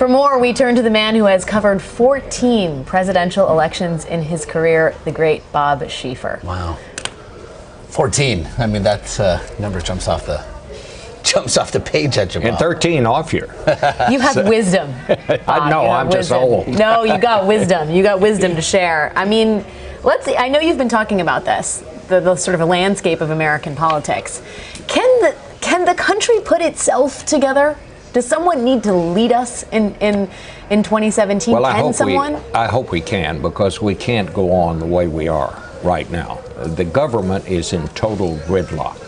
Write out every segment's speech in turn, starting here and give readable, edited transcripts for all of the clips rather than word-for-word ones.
For more, we turn to the man who has covered 14 presidential elections in his career, the great Bob Schieffer. Wow. 14. I mean, that number jumps off the page at you, Bob. And 13 off here. You have wisdom. I know, I'm just old. No, you got wisdom. You got wisdom to share. I mean, let's see. I know you've been talking about this, the sort of a landscape of American politics. Can the country put itself together? Does someone need to lead us in 2017? Well, I hope we can, because we can't go on the way we are right now. The government is in total gridlock.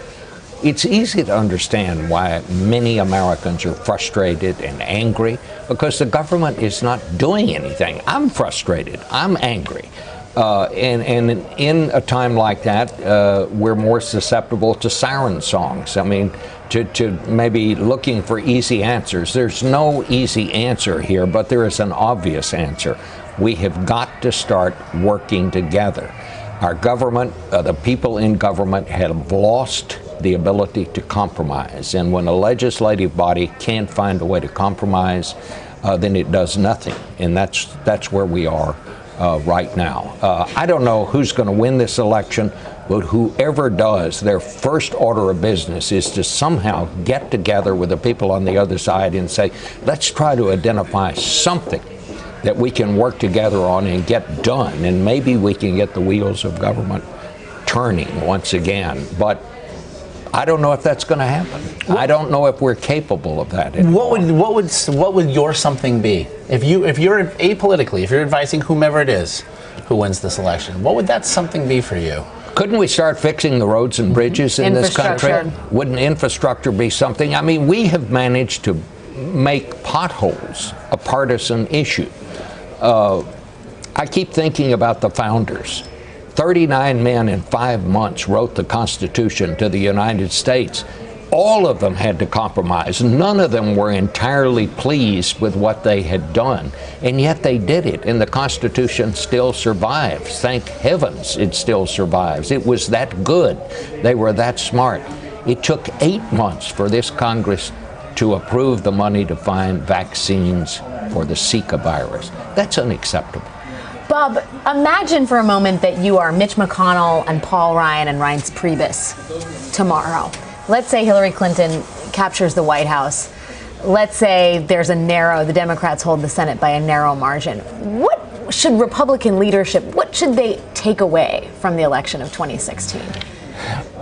It's easy to understand why many Americans are frustrated and angry, because the government is not doing anything. I'm frustrated. I'm angry. And in a time like that, we're more susceptible to siren songs. I mean, to maybe looking for easy answers. There's no easy answer here, but there is an obvious answer. We have got to start working together. Our government, the people in government have lost the ability to compromise. And when a legislative body can't find a way to compromise, then it does nothing. And that's where we are right now. I don't know who's going to win this election, but whoever does, their first order of business is to somehow get together with the people on the other side and say, let's try to identify something that we can work together on and get done. And maybe we can get the wheels of government turning once again. But I don't know if that's going to happen. I don't know if we're capable of that anymore. What would your something be? If you're apolitically, if you're advising whomever it is who wins this election, what would that something be for you? Couldn't we start fixing the roads and bridges in this country? Wouldn't infrastructure be something? I mean, we have managed to make potholes a partisan issue. I keep thinking about the founders. 39 men in 5 months wrote the Constitution to the United States. All of them had to compromise. None of them were entirely pleased with what they had done. And yet they did it, and the Constitution still survives. Thank heavens it still survives. It was that good. They were that smart. It took 8 months for this Congress to approve the money to find vaccines for the Zika virus. That's unacceptable. Bob, imagine for a moment that you are Mitch McConnell and Paul Ryan and Reince Priebus tomorrow. Let's say Hillary Clinton captures the White House. Let's say the Democrats hold the Senate by a narrow margin. What should Republican leadership, what should they take away from the election of 2016?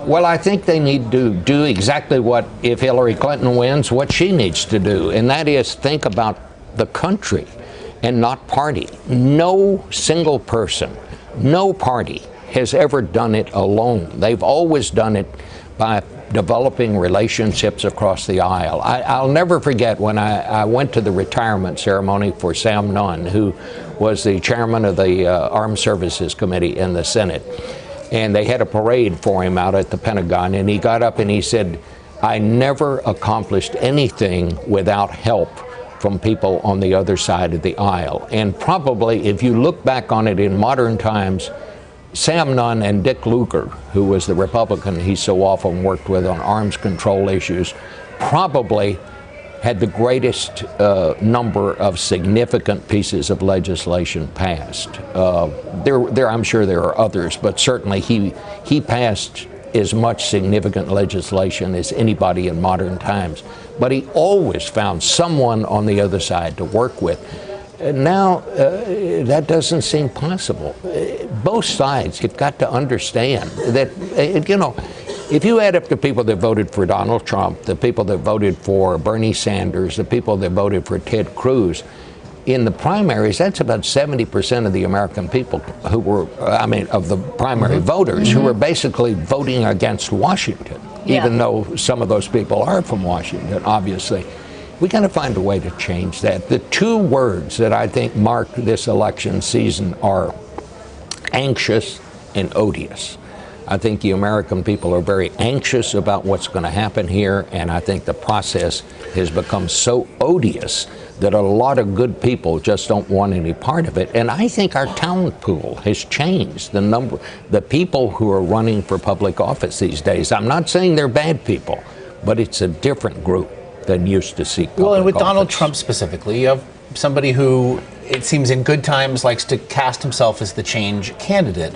Well, I think they need to do exactly what, if Hillary Clinton wins, what she needs to do, and that is think about the country and not party. No single person, no party has ever done it alone. They've always done it by developing relationships across the aisle. I'll never forget when I went to the retirement ceremony for Sam Nunn, who was the chairman of the Armed Services Committee in the Senate. And they had a parade for him out at the Pentagon, and he got up and he said, I never accomplished anything without help from people on the other side of the aisle. And probably, if you look back on it in modern times, Sam Nunn and Dick Lugar, who was the Republican he so often worked with on arms control issues, probably had the greatest number of significant pieces of legislation passed. I'm sure there are others, but certainly he passed as much significant legislation as anybody in modern times. But he always found someone on the other side to work with. Now, that doesn't seem possible. Both sides have got to understand that, if you add up the people that voted for Donald Trump, the people that voted for Bernie Sanders, the people that voted for Ted Cruz, in the primaries, that's about 70% of the American people who were, of the primary voters, who were basically voting against Washington, even though some of those people are from Washington, obviously. We got to find a way to change that. The two words that I think mark this election season are anxious and odious. I think the American people are very anxious about what's going to happen here, and I think the process has become so odious that a lot of good people just don't want any part of it. And I think our talent pool has changed. The people who are running for public office these days, I'm not saying they're bad people, but it's a different group than used to seek public Well, and with office. Donald Trump specifically, you have somebody who, it seems in good times, likes to cast himself as the change candidate.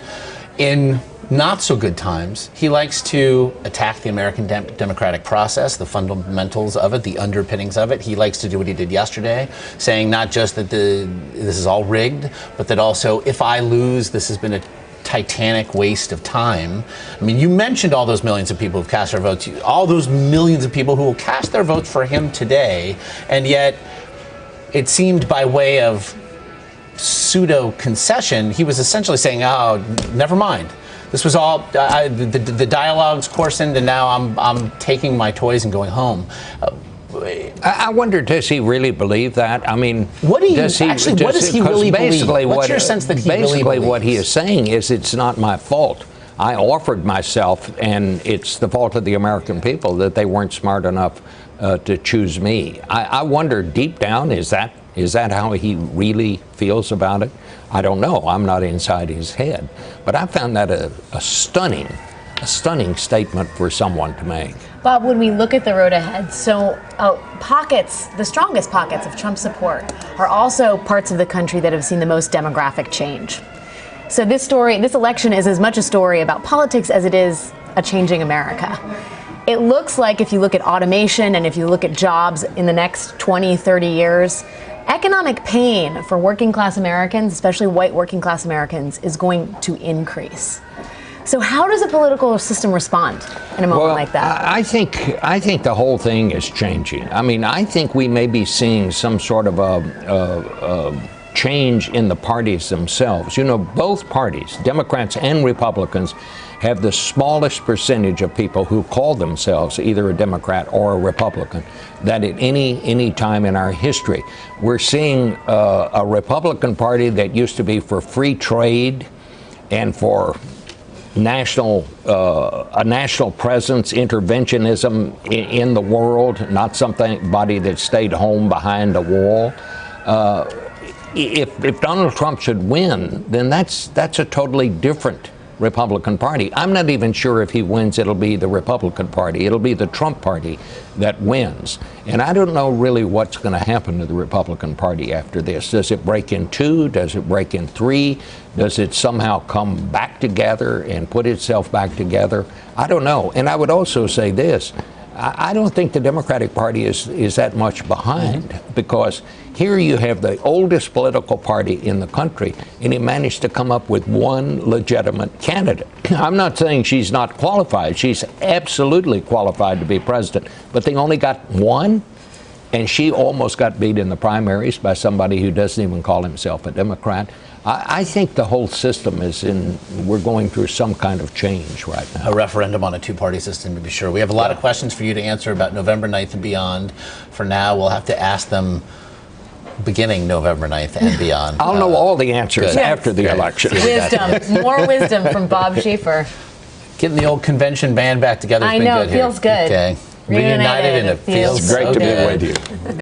In not so good times, he likes to attack the American democratic process, the fundamentals of it, the underpinnings of it. He likes to do what he did yesterday, saying not just that this is all rigged, but that also, if I lose, this has been a titanic waste of time. I mean, you mentioned all those millions of people who've cast their votes, all those millions of people who will cast their votes for him today, and yet it seemed by way of pseudo concession, he was essentially saying, oh, never mind. This was all, the dialogue's coarsened, and now I'm taking my toys and going home. I wonder, does he really believe that? I mean, what does he really believe? What's your sense that he really believes? Basically, what he is saying is, it's not my fault. I offered myself, and it's the fault of the American people that they weren't smart enough to choose me. I wonder, deep down, is that how he really feels about it? I don't know. I'm not inside his head. But I found that a stunning statement for someone to make. Bob, when we look at the road ahead, so the strongest pockets of Trump support are also parts of the country that have seen the most demographic change. So this election is as much a story about politics as it is a changing America. It looks like, if you look at automation and if you look at jobs in the next 20, 30 years, economic pain for working class Americans, especially white working class Americans, is going to increase. So how does a political system respond in a moment like that? I think the whole thing is changing. I mean, I think we may be seeing some sort of a change in the parties themselves. You know, both parties, Democrats and Republicans, have the smallest percentage of people who call themselves either a Democrat or a Republican that at any time in our history. We're seeing a Republican Party that used to be for free trade and for a national presence, interventionism in the world, not somebody that stayed home behind a wall. If Donald Trump should win, then that's a totally different Republican Party. I'm not even sure if he wins, it'll be the Republican Party. It'll be the Trump Party that wins. And I don't know really what's going to happen to the Republican Party after this. Does it break in two? Does it break in three? Does it somehow come back together and put itself back together? I don't know. And I would also say this. I don't think the Democratic Party is that much behind, because here you have the oldest political party in the country, and he managed to come up with one legitimate candidate. I'm not saying she's not qualified. She's absolutely qualified to be president, but they only got one, and she almost got beat in the primaries by somebody who doesn't even call himself a Democrat. I think the whole system we're going through some kind of change right now. A referendum on a two-party system, to be sure. We have a lot of questions for you to answer about November 9th and beyond. For now, we'll have to ask them beginning November 9th and beyond. I'll know all the answers after the election. Wisdom, more wisdom from Bob Schieffer. Getting the old convention band back together has been good here. I know, it feels good. Okay. Reunited, and it feels great so to good. be with you.